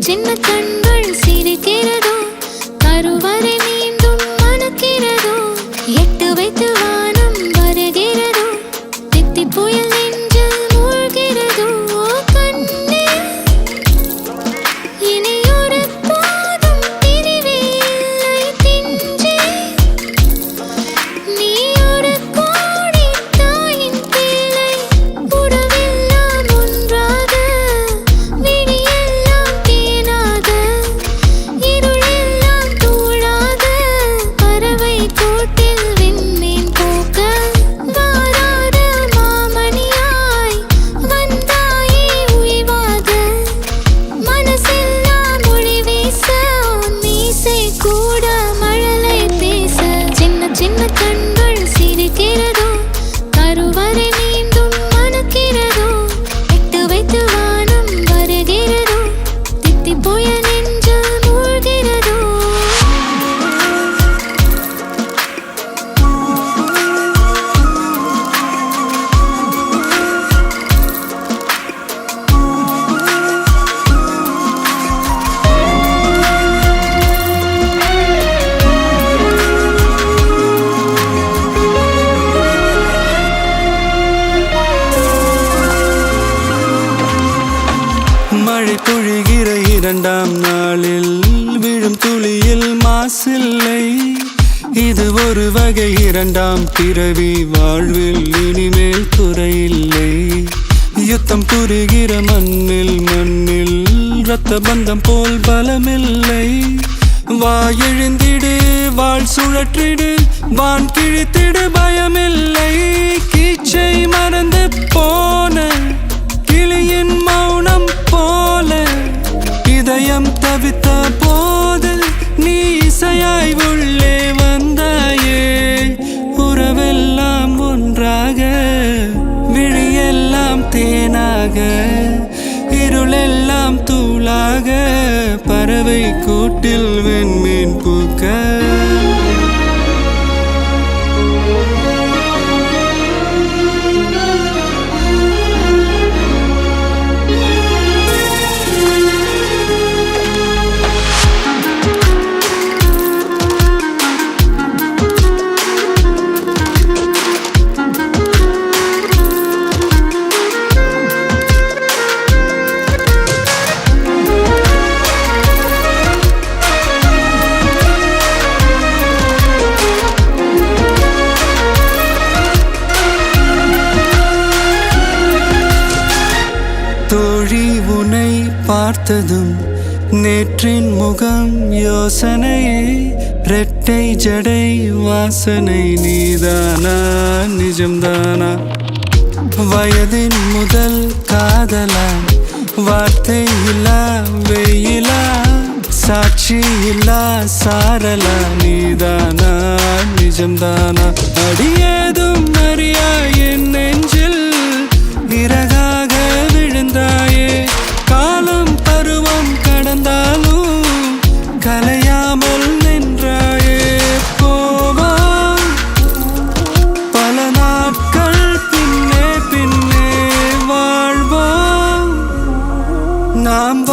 சின்ன கண்கள் சிரிக்கிறதோ கருவறை மீண்டும் மணக்கிறதோ எட்டு வைத்து வானம் வருகிறதோ தித்தி புயல் நெஞ்சில் மூழ்கிறதோ கண்ணே இனி ஒரு போதும் பிரிவே இல்லை திஞ்சே நீ ஒரு கோடி தாயின் பிள்ளை உறவெல்லாம் ஒன்றாக விழியெல்லாம் தேனாக இருளெல்லாம் தூளாக பறவை கூட்டில் விண்மீன் போக்க வாராத மாமணியாய் வந்தாயே உய்வாக மனசெல்லாம் மொழி வீச மீசை கூட மழலை பேச சின்ன சின்ன கண்கள் சிரிக்கிறதோ கருவறை மீண்டும் மணக்கிறதோ எட்டு வைத்து வானம் வருகிறதோ தித்தி புயல் நெஞ்சில் மூழ்கிறதோ மழை பொழிகிற இரண்டாம் நாளில் விழும் துளியில் மாசில்லை இது ஒரு வகை இரண்டாம் பிறவி வாழ்வில் இனிமேல் குறையில்லை யுத்தம் புரிகிற மண்ணில் இரத்த பந்தம் போல் பலமில்லை வா எழுந்திடு வாழ் சுழற்றிடு வான் கிழித்திடு பயமில்லை கீச்சை மறந்து போன கிளியின் மௌனம் போல இதயம் தவித்த போது நீ இசையாய் உள்ளே வந்தாயே உறவெல்லாம் ஒன்றாக விழியெல்லாம் தேனாக இருளெல்லாம் தூளாக பறவை கூட்டில் வெண்மீன் பூக்க தோழி உன்னை பார்த்ததும் நேற்றின் முகம் யோசனை ரெட்டை ஜடை வாசனை நீதானா நிஜம்தானா வயதின் முதல் காதலா வார்த்தை இல்லா வெயிலா சாட்சி இல்லா சாரலா நீதானா நிஜம்தானா அடியேதும் அறியா என் நெஞ்சில் இறகாக விழுந்தாயே காலம் பருவம் கடந்தாலும் கலையாமல் நின்றாயே போவா பல நாட்கள் பின்னே பின்னே வாழ்வோம் நாம்